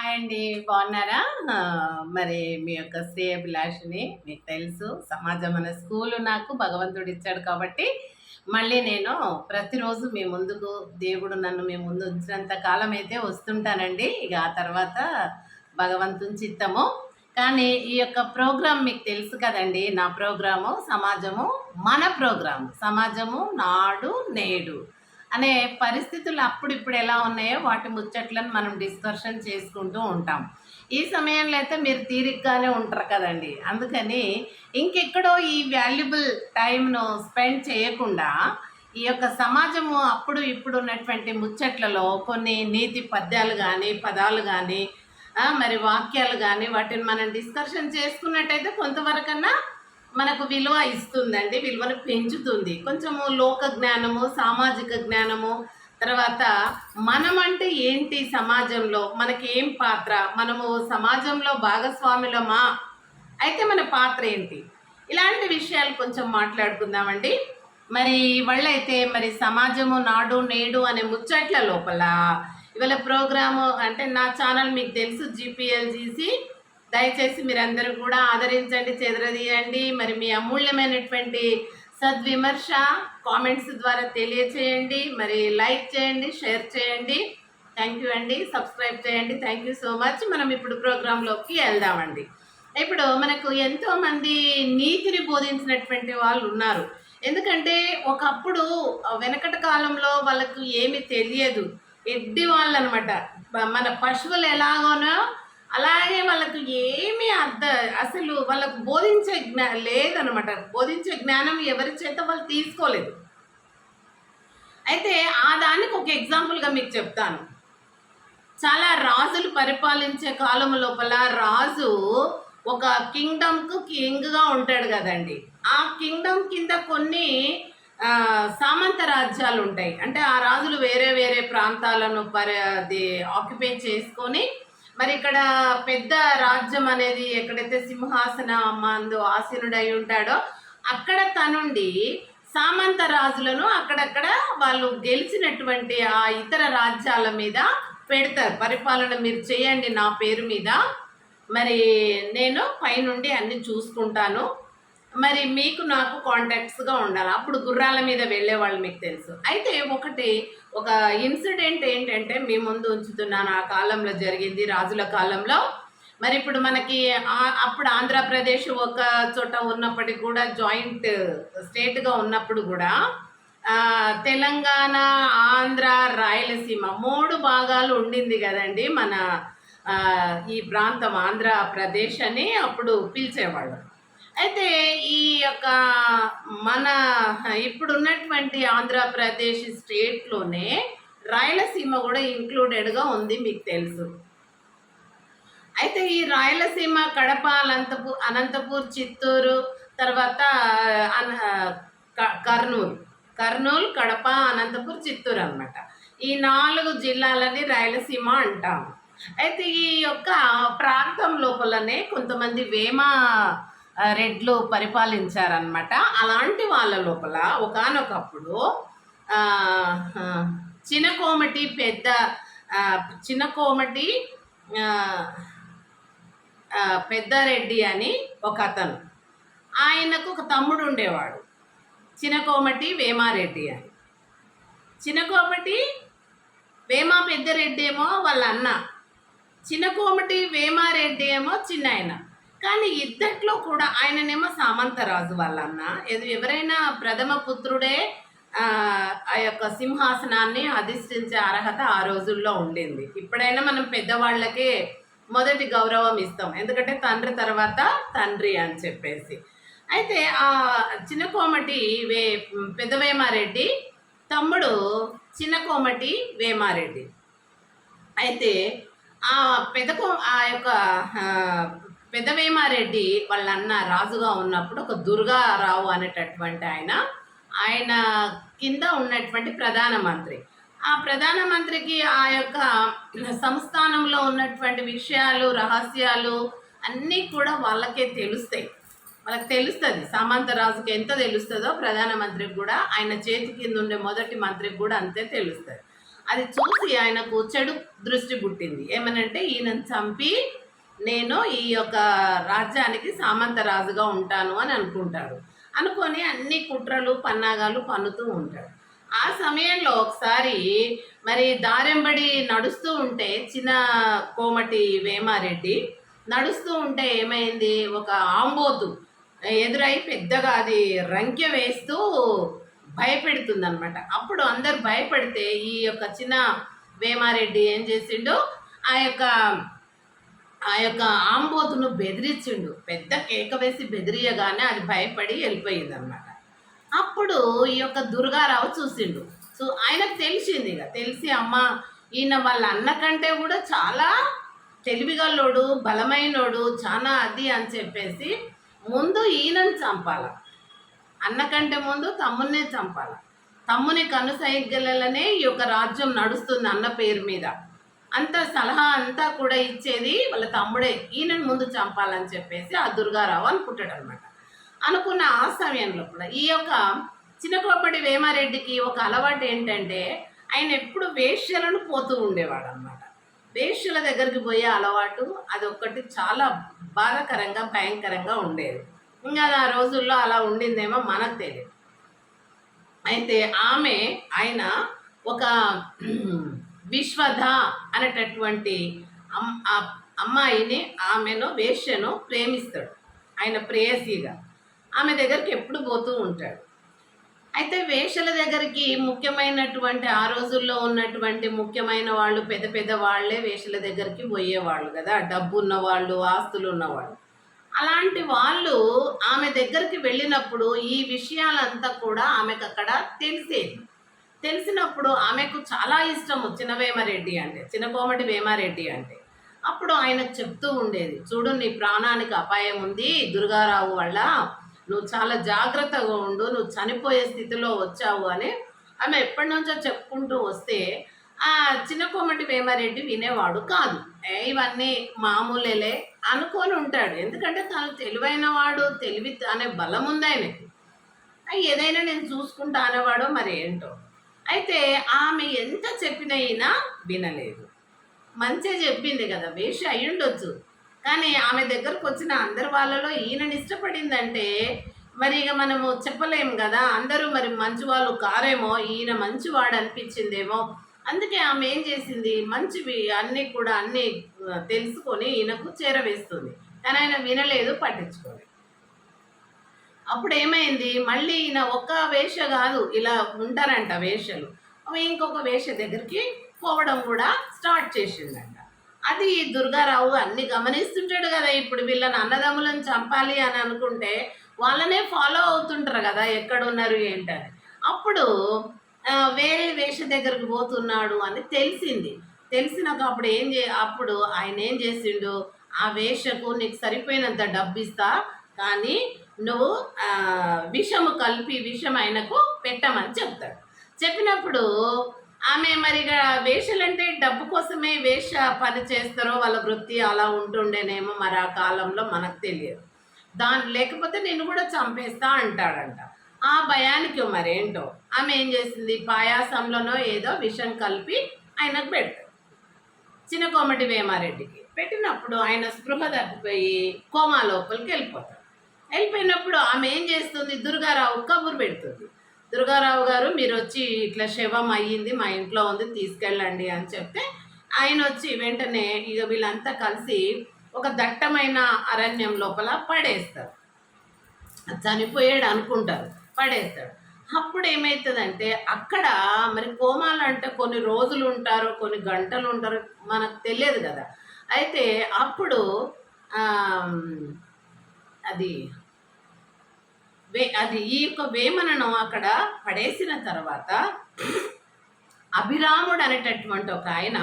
Hi అండి. బాగున్నారా? మరి మీ యొక్క శ్రేయోభిలాషిని. మీకు తెలుసు సమాజం అనే స్కూలు నాకు భగవంతుడు ఇచ్చాడు కాబట్టి, మళ్ళీ నేను ప్రతిరోజు మీ ముందుకు దేవుడు నన్ను మీ ముందు ఉంచినంత కాలం అయితే వస్తుంటానండి. ఇక ఆ తర్వాత భగవంతుని చిత్తము. కానీ ఈ యొక్క ప్రోగ్రాం మీకు తెలుసు కదండి. నా ప్రోగ్రాము సమాజము మన ప్రోగ్రాము. సమాజము నాడు నేడు అనే పరిస్థితులు అప్పుడిప్పుడు ఎలా ఉన్నాయో వాటి ముచ్చట్లను మనం డిస్కషన్ చేసుకుంటూ ఉంటాం. ఈ సమయంలో అయితే మీరు తీరిగ్గానే ఉంటారు కదండి. అందుకని ఇంకెక్కడో ఈ వాల్యుబుల్ టైంను స్పెండ్ చేయకుండా ఈ యొక్క సమాజము అప్పుడు ఇప్పుడు ఉన్నటువంటి ముచ్చట్లలో కొన్ని నీతి పద్యాలు కానీ పదాలు కానీ మరి వాక్యాలు కానీ వాటిని మనం డిస్కషన్ చేసుకున్నట్టయితే కొంతవరకన్నా మనకు విలువ ఇస్తుందండి. విలువను పెంచుతుంది. కొంచెము లోక జ్ఞానము, సామాజిక జ్ఞానము, తర్వాత మనం అంటే ఏంటి సమాజంలో, మనకి ఏం పాత్ర, మనము సమాజంలో భాగస్వాములమా, అయితే మన పాత్ర ఏంటి, ఇలాంటి విషయాలు కొంచెం మాట్లాడుకుందామండి. మరి ఇవాళైతే మరి సమాజము నాడు నేడు అనే ముచ్చట్ల లోపల ఇవాళ ప్రోగ్రాము అంటే నా ఛానల్ మీకు తెలుసు జీపీఎల్జీసీ. దయచేసి మీరందరూ కూడా ఆదరించండి, చెదరదీయండి. మరి మీ అమూల్యమైనటువంటి సద్విమర్శ కామెంట్స్ ద్వారా తెలియచేయండి. మరి లైక్ చేయండి, షేర్ చేయండి. థ్యాంక్ యూ అండి. సబ్స్క్రైబ్ చేయండి. Thank you so much. మనం ఇప్పుడు ప్రోగ్రాంలోకి వెళ్దామండి. ఇప్పుడు మనకు ఎంతోమంది నీతిని బోధించినటువంటి వాళ్ళు ఉన్నారు. ఎందుకంటే ఒకప్పుడు వెనకటి కాలంలో వాళ్ళకు ఏమి తెలియదు, ఎడ్డి వాళ్ళు అనమాట. మన పశువులు ఎలాగోనో అలాగే వాళ్ళకు ఏమీ అసలు వాళ్ళకు బోధించే లేదనమాట. బోధించే జ్ఞానం ఎవరి చేత వాళ్ళు తీసుకోలేదు. అయితే ఆ దానికి ఒక ఎగ్జాంపుల్గా మీకు చెప్తాను. చాలా రాజులు పరిపాలించే కాలం లోపల రాజు ఒక కింగ్డమ్కు కింగ్గా ఉంటాడు కదండి. ఆ కింగ్డమ్ కింద కొన్ని సామంత రాజ్యాలు ఉంటాయి. అంటే ఆ రాజులు వేరే వేరే ప్రాంతాలను ఆక్యుపై చేసుకొని మరి ఇక్కడ పెద్ద రాజ్యం అనేది ఎక్కడైతే సింహాసనమందు ఆసీనుడై ఉంటాడో అక్కడ తనుండి సామంత రాజులను అక్కడక్కడ వాళ్ళు గెలిచినటువంటి ఆ ఇతర రాజ్యాల మీద పెడతారు. పరిపాలన మీరు చేయండి నా పేరు మీద, మరి నేను పైనుండి అన్ని చూసుకుంటాను, మరి మీకు నాకు కాంటాక్ట్స్గా ఉండాలి. అప్పుడు గుర్రాల మీద వెళ్ళేవాళ్ళు మీకు తెలుసు. అయితే ఒక ఇన్సిడెంట్ ఏంటంటే మీ ముందు ఉంచుతున్నాను. ఆ కాలంలో జరిగింది, రాజుల కాలంలో. మరి ఇప్పుడు మనకి అప్పుడు ఆంధ్రప్రదేశ్ ఒక చోట ఉన్నప్పటికి కూడా జాయింట్ స్టేట్గా ఉన్నప్పుడు కూడా తెలంగాణ, ఆంధ్ర, రాయలసీమ 3 భాగాలు ఉండింది కదండి. మన ఈ ప్రాంతం ఆంధ్రప్రదేశ్ అని అప్పుడు పిలిచేవాళ్ళు. అయితే ఈ యొక్క మన ఇప్పుడున్నటువంటి ఆంధ్రప్రదేశ్ స్టేట్లోనే రాయలసీమ కూడా ఇంక్లూడెడ్గా ఉంది, మీకు తెలుసు. అయితే ఈ రాయలసీమ కడప, అనంతపూర్, చిత్తూరు, తర్వాత కర్నూలు, కడప, అనంతపూర్, చిత్తూరు అనమాట. ఈ 4 జిల్లాలని రాయలసీమ అంటాము. అయితే ఈ యొక్క ప్రాంతం లోపలనే కొంతమంది రెడ్లు పరిపాలించారనమాట. అలాంటి వాళ్ళ లోపల ఒకానొకప్పుడు చినకోమటి పెద్దారెడ్డి అని ఒక అతను, ఆయనకు ఒక తమ్ముడు ఉండేవాడు, చినకోమటి వేమారెడ్డి అని. చినకోమటి పెద్దారెడ్డి ఏమో వాళ్ళ అన్న, చినకోమటి వేమారెడ్డి ఏమో చిన్నాయన. కానీ ఇద్దట్లో కూడా ఆయననేమో సామంతరాజు వాళ్ళ అన్న. ఎవరైనా ప్రథమ పుత్రుడే ఆ యొక్క సింహాసనాన్ని అధిష్ఠించే అర్హత ఆ రోజుల్లో ఉండింది. ఇప్పుడైనా మనం పెద్దవాళ్ళకే మొదటి గౌరవం ఇస్తాం, ఎందుకంటే తండ్రి తర్వాత తండ్రి అని చెప్పేసి. అయితే ఆ చిన్నకోమటి పెద్దవేమారెడ్డి తమ్ముడు చిన్నకోమటి వేమారెడ్డి. అయితే ఆ యొక్క పెద్దవేమారెడ్డి వాళ్ళ అన్న రాజుగా ఉన్నప్పుడు ఒక దుర్గారావు అనేటటువంటి ఆయన కింద ఉన్నటువంటి ప్రధానమంత్రి. ఆ ప్రధానమంత్రికి ఆ యొక్క సంస్థానంలో ఉన్నటువంటి విషయాలు, రహస్యాలు అన్నీ కూడా వాళ్ళకే తెలుస్తాయి. వాళ్ళకి తెలుస్తుంది. సామంతరాజుకి ఎంత తెలుస్తుందో ప్రధానమంత్రికి కూడా, ఆయన చేతి కింద ఉండే మొదటి మంత్రికి కూడా అంతే తెలుస్తుంది. అది చూసి ఆయనకు చెడు దృష్టి పుట్టింది. ఏమనంటే ఈయనను చంపి నేను ఈ యొక్క రాజ్యానికి సామంత రాజుగా ఉంటాను అని అనుకుంటాడు. అనుకొని అన్ని కుట్రలు పన్నాగాలు పన్నుతూ ఉంటాడు. ఆ సమయంలో ఒకసారి మరి దారెంబడి నడుస్తూ ఉంటే చిన్న కోమటి వేమారెడ్డి నడుస్తూ ఉంటే ఏమైంది, ఒక ఆంబోతు ఎదురై పెద్దగా అది రంకె వేస్తూ భయపెడుతుంది అనమాట. అప్పుడు అందరు భయపడితే ఈ యొక్క చిన్న వేమారెడ్డి ఏం చేసిండు, ఆ యొక్క ఆ యొక్క ఆంబోతును బెదిరించిండు. పెద్ద కేక వేసి బెదిరియగానే అది భయపడి వెళ్ళిపోయింది అనమాట. అప్పుడు ఈ యొక్క దుర్గారావు చూసిండు. ఆయనకు తెలిసింది, ఇక తెలిసి అమ్మ ఈయన వాళ్ళ అన్న కంటే కూడా చాలా తెలివిగల్లోడు, బలమైనోడు, చాలా అది అని చెప్పేసి ముందు ఈయనను చంపాల, అన్నకంటే ముందు తమ్మున్నే చంపాల. తమ్ముని కనుసైగలనే ఈ యొక్క రాజ్యం నడుస్తుంది అన్న పేరు మీద. అంత సలహా అంతా కూడా ఇచ్చేది వాళ్ళ తమ్ముడే, ఈయనను ముందు చంపాలని చెప్పేసి ఆ దుర్గారావు అనుకుంటాడు అనమాట. అనుకున్న ఆ సమయంలో కూడా ఈ యొక్క చిన్నకోపడి వేమారెడ్డికి ఒక అలవాటు ఏంటంటే ఆయన ఎప్పుడు వేశ్యలను పోతూ ఉండేవాడు అనమాట. వేశ్యల దగ్గరికి పోయే అలవాటు అదొక్కటి చాలా బాధాకరంగా భయంకరంగా ఉండేది. ఇంకా ఆ రోజుల్లో అలా ఉండిందేమో మనకు తెలియదు. అయితే ఆయన ఒక విశ్వధ అనేటటువంటి అమ్మాయిని, ఆమెను వేశ్యను ప్రేమిస్తాడు ఆయన ప్రేయసిగా. ఆమె దగ్గరికి ఎప్పుడు పోతూ ఉంటాడు. అయితే వేశ్యల దగ్గరికి ముఖ్యమైనటువంటి ఆ రోజుల్లో ఉన్నటువంటి ముఖ్యమైన వాళ్ళు పెద్ద పెద్ద వాళ్ళే వేశ్యల దగ్గరికి పోయేవాళ్ళు కదా, డబ్బు ఉన్నవాళ్ళు, ఆస్తులు ఉన్నవాళ్ళు. అలాంటి వాళ్ళు ఆమె దగ్గరికి వెళ్ళినప్పుడు ఈ విషయాలంతా కూడా ఆమెకు అక్కడ తెలిసేది. తెలిసినప్పుడు ఆమెకు చాలా ఇష్టము చిన్నవేమారెడ్డి అంటే, చిన్నకోమటి వేమారెడ్డి అంటే. అప్పుడు ఆయనకు చెప్తూ ఉండేది, చూడు నీ ప్రాణానికి అపాయం ఉంది దుర్గారావు వల్ల, నువ్వు చాలా జాగ్రత్తగా ఉండు, నువ్వు చనిపోయే స్థితిలో వచ్చావు అని ఆమె ఎప్పటి నుంచో చెప్పుకుంటూ వస్తే ఆ చిన్నకోమటి వేమారెడ్డి వినేవాడు కాదు. ఇవన్నీ మామూలేలే అనుకొని ఉంటాడు. ఎందుకంటే తను తెలివైన వాడు, తెలివి అనే బలం ఉంది ఆయనకి. ఏదైనా నేను చూసుకుంటా అనేవాడో మరి ఏంటో. అయితే ఆమె ఎంత చెప్పినైనా వినలేదు. మంచిగా చెప్పింది కదా, వేష అయి ఉండొచ్చు, కానీ ఆమె దగ్గరకు వచ్చిన అందరి వాళ్ళలో ఈయనని ఇష్టపడిందంటే మరి ఇక మనము చెప్పలేము కదా. అందరూ మరి మంచివాళ్ళు కారేమో, ఈయన మంచివాడు అనిపించిందేమో. అందుకే ఆమె ఏం చేసింది, మంచివి అన్నీ కూడా అన్నీ తెలుసుకొని ఈయనకు చేరవేస్తుంది. కానీ ఆయన వినలేదు, పట్టించుకోలేదు. అప్పుడు ఏమైంది, మళ్ళీ ఈయన ఒక్క వేష కాదు, ఇలా ఉంటారంట వేషలు, ఇంకొక వేష దగ్గరికి పోవడం కూడా స్టార్ట్ చేసిందంట. అది దుర్గారావు అన్ని గమనిస్తుంటాడు కదా. ఇప్పుడు వీళ్ళని అన్నదమ్ములను చంపాలి అని అనుకుంటే వాళ్ళనే ఫాలో అవుతుంటారు కదా, ఎక్కడున్నారు ఏంటని. అప్పుడు వేరే వేష దగ్గరికి పోతున్నాడు అని తెలిసింది. తెలిసినాక అప్పుడు ఆయన ఏం చేసిండు, ఆ వేషకు నీకు సరిపోయినంత డబ్బు ఇస్తా, కానీ నువ్వు విషము కలిపి విషం ఆయనకు పెట్టమని చెప్తాడు. చెప్పినప్పుడు ఆమె మరిగా వేషలంటే డబ్బు కోసమే వేష పని చేస్తారో వాళ్ళ వృత్తి అలా ఉంటుండేనేమో మరి ఆ కాలంలో మనకు తెలియదు. లేకపోతే నేను కూడా చంపేస్తా అంటాడంట. ఆ భయానికి మరేంటో ఆమె ఏం చేసింది, పాయాసంలోనో ఏదో విషం కలిపి ఆయనకు పెడతాడు, చిన్నకోమటి వేమారెడ్డికి. పెట్టినప్పుడు ఆయన స్పృహ తప్పిపోయి కోమా లోపలికి వెళ్ళిపోతాడు. వెళ్ళిపోయినప్పుడు ఆమె ఏం చేస్తుంది, దుర్గారావు కబురు పెడుతుంది. దుర్గారావు గారు మీరు వచ్చి ఇట్లా శవం అయ్యింది, మా ఇంట్లో ఉంది, తీసుకెళ్ళండి అని చెప్తే ఆయన వచ్చి వెంటనే ఇక వీళ్ళంతా కలిసి ఒక దట్టమైన అరణ్యం లోపల పడేస్తారు. చనిపోయాడు అనుకుంటారు, పడేస్తాడు. అప్పుడు ఏమవుతుందంటే అక్కడ మరి కోమాలు అంటే కొన్ని రోజులు ఉంటారు, కొన్ని గంటలు ఉంటారు, మనకు తెలియదు కదా. అయితే అప్పుడు అది ఈ యొక్క వేమనను అక్కడ పడేసిన తర్వాత అభిరాముడు అనేటటువంటి ఒక ఆయన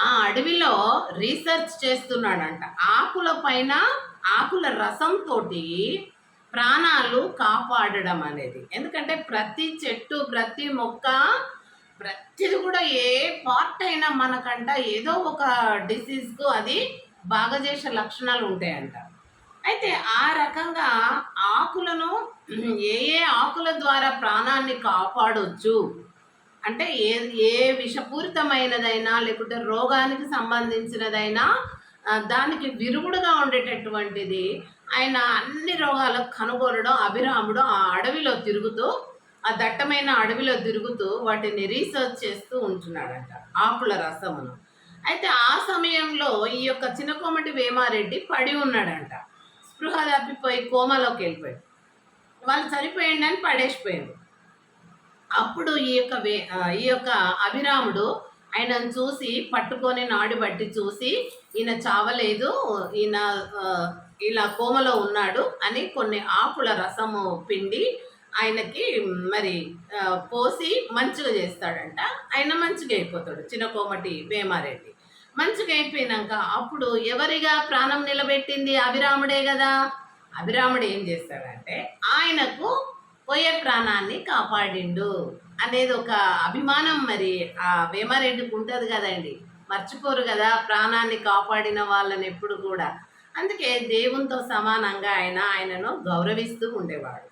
ఆ అడవిలో రీసెర్చ్ చేస్తున్నాడంట. ఆకుల పైన ఆకుల రసంతో ప్రాణాలు కాపాడడం అనేది. ఎందుకంటే ప్రతి చెట్టు, ప్రతి మొక్క, ప్రతిది కూడా ఏ పార్ట్ అయినా మనకంట ఏదో ఒక డిసీజ్కు అది బాగా చేసే లక్షణాలు ఉంటాయంట. అయితే ఆ రకంగా ఆకులను ఏ ఆకుల ద్వారా ప్రాణాన్ని కాపాడొచ్చు అంటే ఏ ఏ విషపూరితమైనదైనా లేకుంటే రోగానికి సంబంధించినదైనా దానికి విరుగుడుగా ఉండేటటువంటిది ఆయన అన్ని రోగాలకు కనుగొనడం అభిరాముడు ఆ అడవిలో తిరుగుతూ ఆ దట్టమైన అడవిలో తిరుగుతూ వాటిని రీసెర్చ్ చేస్తూ ఉంటున్నాడంట ఆకుల రసమును. అయితే ఆ సమయంలో ఈ యొక్క చినకోమటి వేమారెడ్డి పడి ఉన్నాడంట. స్పృహ తప్పిపోయి కోమాలోకి వెళ్ళిపోయాడు. వాళ్ళు చనిపోయిండి అని పడేసిపోయాడు. అప్పుడు ఈ యొక్క అభిరాముడు ఆయనను చూసి పట్టుకొని నాడి బట్టి చూసి ఈయన చావలేదు, ఈయన ఇలా కోమలో ఉన్నాడు అని కొన్ని ఆకుల రసము పిండి ఆయనకి మరి పోసి మంచిగా చేస్తాడంట. ఆయన మంచిగా అయిపోతాడు చిన్నకోమటి వేమారెడ్డి. మంచిగా అయిపోయినాక అప్పుడు ఎవరిగా ప్రాణం నిలబెట్టింది అభిరాముడే కదా. అభిరాముడు ఏం చేస్తాడంటే ఆయనకు పోయే ప్రాణాన్ని కాపాడిండు అనేది ఒక అభిమానం మరి ఆ వేమారెడ్డికి ఉంటుంది కదండి. మర్చిపోరు కదా ప్రాణాన్ని కాపాడిన వాళ్ళని ఎప్పుడు కూడా. అందుకే దేవునితో సమానంగా ఆయనను గౌరవిస్తూ ఉండేవాడు.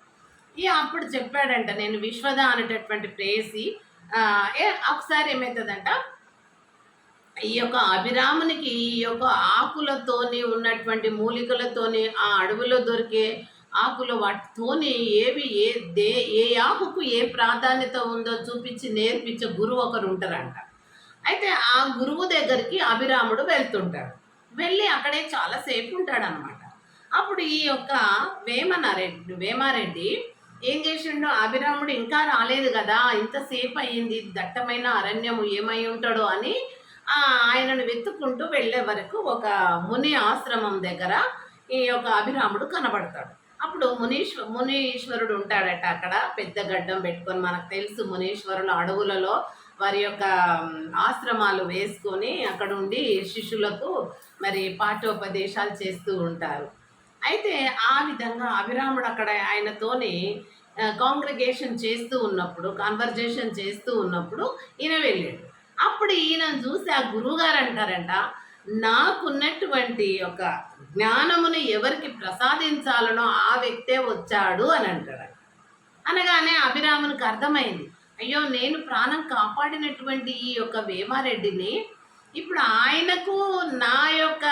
అప్పుడు చెప్పాడంట, నేను విశ్వద అనేటటువంటి ప్రేయసి ఒకసారి ఏమవుతుందంట, ఈ యొక్క అభిరామునికి ఈ యొక్క ఆకులతోని ఉన్నటువంటి మూలికలతోని ఆ అడవిలో దొరికే ఆకులు వాటితోని ఏ ఆకుకు ఏ ప్రాధాన్యత ఉందో చూపించి నేర్పించే గురువు ఒకరు ఉంటారంట. అయితే ఆ గురువు దగ్గరికి అభిరాముడు వెళ్తుంటాడు. వెళ్ళి అక్కడే చాలాసేపు ఉంటాడనమాట. అప్పుడు ఈ యొక్క వేమారెడ్డి ఏం చేసిండో, అభిరాముడు ఇంకా రాలేదు కదా, ఇంతసేపు అయ్యింది, దట్టమైన అరణ్యము ఏమై ఉంటాడో అని ఆయనను వెతుక్కుంటూ వెళ్ళే వరకు ఒక ముని ఆశ్రమం దగ్గర ఈ యొక్క అభిరాముడు కనబడతాడు. అప్పుడు మునీశ్వరుడు ఉంటాడట అక్కడ, పెద్ద గడ్డం పెట్టుకొని. మనకు తెలుసు మునీశ్వరులు అడవులలో వారి యొక్క ఆశ్రమాలు వేసుకొని అక్కడ ఉండి శిష్యులకు మరి పాఠోపదేశాలు చేస్తూ ఉంటారు. అయితే ఆ విధంగా అభిరాముడు అక్కడ ఆయనతోని కాంగ్రిగేషన్ చేస్తూ ఉన్నప్పుడు, కన్వర్జేషన్ చేస్తూ ఉన్నప్పుడు ఈయన వెళ్ళాడు. అప్పుడు ఈయనను చూసి ఆ గురువుగారు అంటారంట, నాకున్నటువంటి ఒక జ్ఞానమును ఎవరికి ప్రసాదించాలనో ఆ వ్యక్తే వచ్చాడు అని అంటారు. అనగానే అభిరామునికి అర్థమైంది, అయ్యో నేను ప్రాణం కాపాడినటువంటి ఈ యొక్క వేమారెడ్డిని ఇప్పుడు ఆయనకు నా యొక్క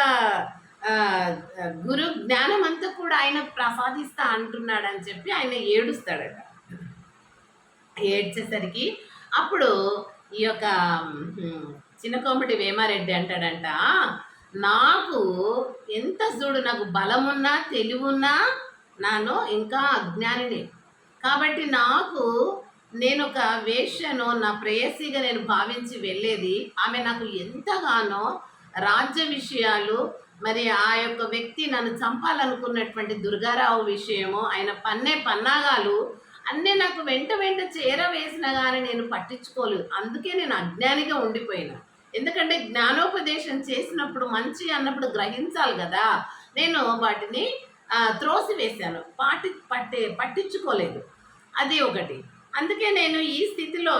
గురు జ్ఞానం అంతా కూడా ఆయన ప్రసాదిస్తా అంటున్నాడని చెప్పి ఆయన ఏడుస్తాడట. ఏడ్చేసరికి అప్పుడు ఈ యొక్క చిన్నకోమటి వేమారెడ్డి అంటాడంట, నాకు ఎంత చూడు, నాకు బలమున్నా తెలివున్నా నాను ఇంకా అజ్ఞానిని కాబట్టి నేను ఒక వేశ్యను నా ప్రేయసిగా నేను భావించి వెళ్ళేది. ఆమె నాకు ఎంతగానో రాజ్య విషయాలు, మరి ఆ యొక్క వ్యక్తి నన్ను చంపాలనుకున్నటువంటి దుర్గారావు విషయము, ఆయన పన్నాగాలు అన్నీ నాకు వెంట చేరవేసినా కానీ నేను పట్టించుకోలేదు. అందుకే నేను అజ్ఞానిగా ఉండిపోయినా. ఎందుకంటే జ్ఞానోపదేశం చేసినప్పుడు మంచి అన్నప్పుడు గ్రహించాలి కదా, నేను వాటిని త్రోసివేశాను, పట్టించుకోలేదు. అది ఒకటి. అందుకే నేను ఈ స్థితిలో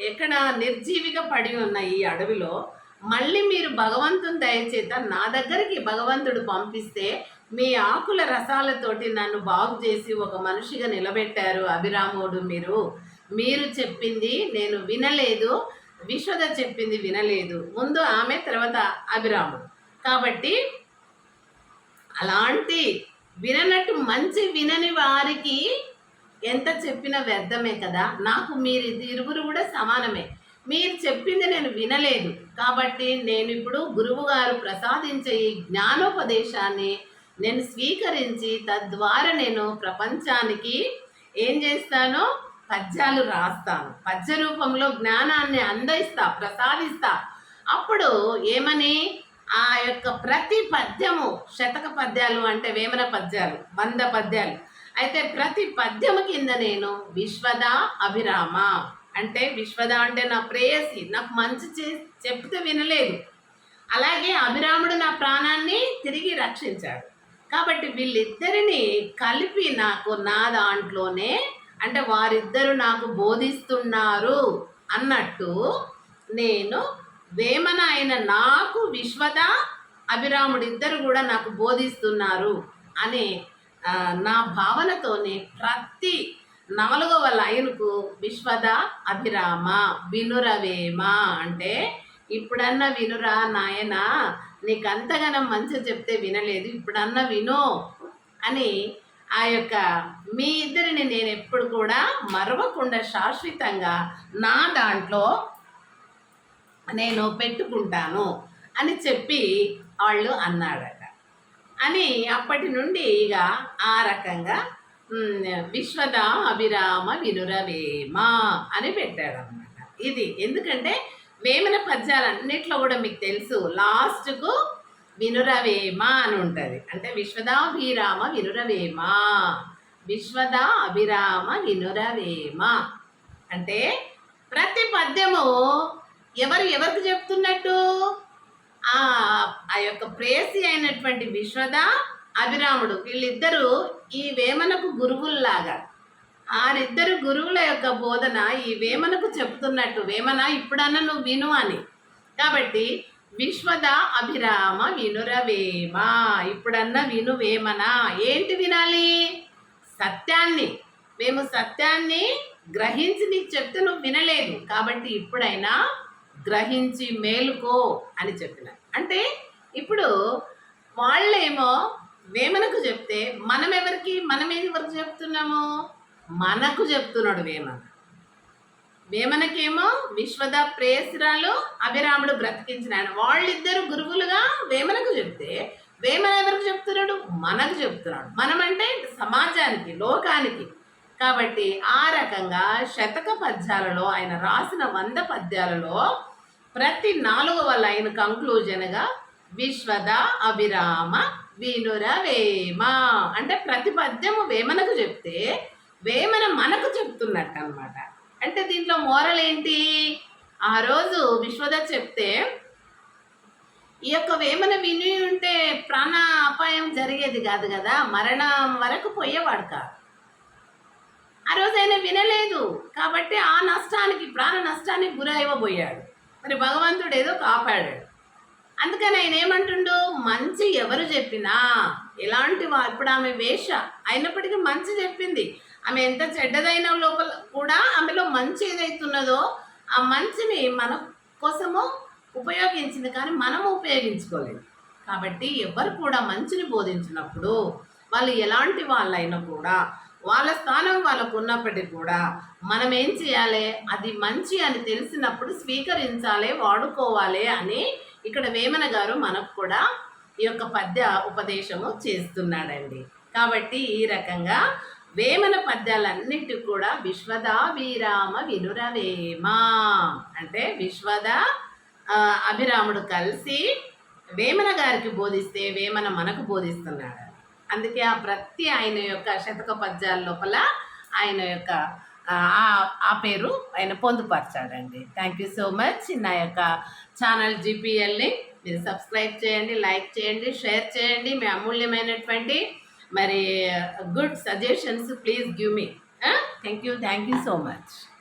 ఎక్కడ నిర్జీవిగా పడి ఉన్న ఈ అడవిలో మళ్ళీ మీరు భగవంతుని దయచేత నా దగ్గరికి భగవంతుడు పంపిస్తే మీ ఆకుల రసాలతోటి నన్ను బాగు చేసి ఒక మనిషిగా నిలబెట్టారు అభిరాముడు. మీరు చెప్పింది నేను వినలేదు, విశ్వద చెప్పింది వినలేదు. ముందు ఆమె, తర్వాత అభిరాముడు. కాబట్టి అలాంటి విననట్టు మంచి వినని వారికి ఎంత చెప్పినా వ్యర్థమే కదా. నాకు మీరు ఇరువురు కూడా సమానమే. మీరు చెప్పింది నేను వినలేదు కాబట్టి నేను ఇప్పుడు గురువు గారు ప్రసాదించే ఈ జ్ఞానోపదేశాన్ని నేను స్వీకరించి తద్వారా నేను ప్రపంచానికి ఏం చేస్తానో పద్యాలు రాస్తాను, పద్య రూపంలో జ్ఞానాన్ని ప్రసాదిస్తా. అప్పుడు ఏమని ఆ యొక్క ప్రతి పద్యము, శతక పద్యాలు అంటే వేమన పద్యాలు 100 పద్యాలు అయితే ప్రతి పద్యము కింద నేను విశ్వద అభిరామ అంటే, విశ్వద అంటే నా ప్రేయసి, నాకు మంచి చెప్తే వినలేదు, అలాగే అభిరాముడు నా ప్రాణాన్ని తిరిగి రక్షించాడు. కాబట్టి వీళ్ళిద్దరిని కలిపి నా దాంట్లోనే అంటే వారిద్దరు నాకు బోధిస్తున్నారు అన్నట్టు, నేను వేమన అయిన నాకు విశ్వద అభిరాముడిద్దరు కూడా నాకు బోధిస్తున్నారు అనే నా భావనతోనే ప్రతి 4వ లైన్కు విశ్వద అభిరామ వినురవేమ అంటే ఇప్పుడన్నా వినురా నాయనా, నీకంతగానం మంచిగా చెప్తే వినలేదు, ఇప్పుడన్నా విను అని ఆ యొక్క మీ ఇద్దరిని నేను ఎప్పుడు కూడా మరవకుండా శాశ్వతంగా నా దాంట్లో నేను పెట్టుకుంటాను అని చెప్పి వాళ్ళు అన్నాడట. అని అప్పటి నుండి ఇక ఆ రకంగా విశ్వద అభిరామ వినురవేమ అని పెట్టాడనమాట. ఇది ఎందుకంటే వేమన పద్యాలన్నిట్లో కూడా మీకు తెలుసు లాస్ట్కు వినురవేమ అని ఉంటుంది. అంటే విశ్వదాభిరామ వినురవేమ, విశ్వద అభిరామ వినురవేమ అంటే ప్రతి పద్యము ఎవరికి చెప్తున్నట్టు ఆ యొక్క ప్రేయసి అయినటువంటి విశ్వద అభిరాముడు వీళ్ళిద్దరూ ఈ వేమనకు గురువుల్లాగా, ఆరిద్దరు గురువుల యొక్క బోధన ఈ వేమనకు చెప్తున్నట్టు, వేమన ఇప్పుడన్నా నువ్వు విను అని. కాబట్టి విశ్వద అభిరామ వినురవేమ, ఇప్పుడన్నా విను వేమన. ఏంటి వినాలి? సత్యాన్ని. మేము సత్యాన్ని గ్రహించి నీకు చెప్తే నువ్వు వినలేదు, కాబట్టి ఇప్పుడైనా గ్రహించి మేలుకో అని చెప్పిన. అంటే ఇప్పుడు వాళ్ళేమో వేమనకు చెప్తే మనం ఎవరికి చెప్తున్నాము? మనకు చెప్తున్నాడు వేమన. వేమనకేమో విశ్వద ప్రేయసిరాలు అభిరాముడు బ్రతికించినాడు. వాళ్ళిద్దరు గురువులుగా వేమనకు చెప్తే వేమన ఎవరికి చెప్తున్నాడు? మనకు చెప్తున్నాడు. మనమంటే సమాజానికి, లోకానికి. కాబట్టి ఆ రకంగా శతక పద్యాలలో ఆయన రాసిన 100 పద్యాలలో ప్రతి 4వ లైన్ కంక్లూజన్గా విశ్వద అభిరామ వినురవేమ అంటే ప్రతి పద్యము వేమనకు చెప్తే వేమన మనకు చెప్తున్నట్టు అనమాట. అంటే దీంట్లో మోరల్ ఏంటి? ఆ రోజు విశ్వద చెప్తే ఈ యొక్క వేమన విని ఉంటే ప్రాణ అపాయం జరిగేది కాదు కదా, మరణం వరకు పోయేవాడు కాదు. ఆ రోజు ఆయన వినలేదు కాబట్టి ఆ నష్టానికి, ప్రాణ నష్టానికి గురైపోయాడు. మరి భగవంతుడు ఏదో కాపాడాడు. అందుకని ఆయన ఏమంటుండు? మంచి ఎవరు చెప్పినా, ఎలాంటి ఇప్పుడు ఆమె వేష అయినప్పటికీ మంచి చెప్పింది. ఆమె ఎంత చెడ్డదైన లోపల కూడా ఆమెలో మంచి ఏదైతున్నదో ఆ మంచిని మన కోసము ఉపయోగించింది, కానీ మనము ఉపయోగించుకోలేదు. కాబట్టి ఎవరు కూడా మంచిని బోధించినప్పుడు వాళ్ళు ఎలాంటి వాళ్ళైనా కూడా వాళ్ళ స్థానం వాళ్ళకు ఉన్నప్పటికీ కూడా మనం ఏం చేయాలి? అది మంచి అని తెలిసినప్పుడు స్వీకరించాలి, వాడుకోవాలి అని ఇక్కడ వేమన గారు మనకు కూడా ఈ యొక్క పద్య ఉపదేశము చేస్తున్నాడండి. కాబట్టి ఈ రకంగా వేమన పద్యాలన్నిటి కూడా విశ్వదాభిరామ వినురవేమ అంటే విశ్వద అభిరాముడు కలిసి వేమన గారికి బోధిస్తే వేమన మనకు బోధిస్తున్నాడు. అందుకే ఆ ప్రతి ఆయన యొక్క శతక పద్యాల లోపల ఆయన యొక్క ఆ పేరు ఆయన పొందుపరచాడండి. Thank you so much. నా యొక్క ఛానల్ జీపీఎల్ని మీరు సబ్స్క్రైబ్ చేయండి, లైక్ చేయండి, షేర్ చేయండి. మీ అమూల్యమైనటువంటి మరి good suggestions please give me. Thank you so much.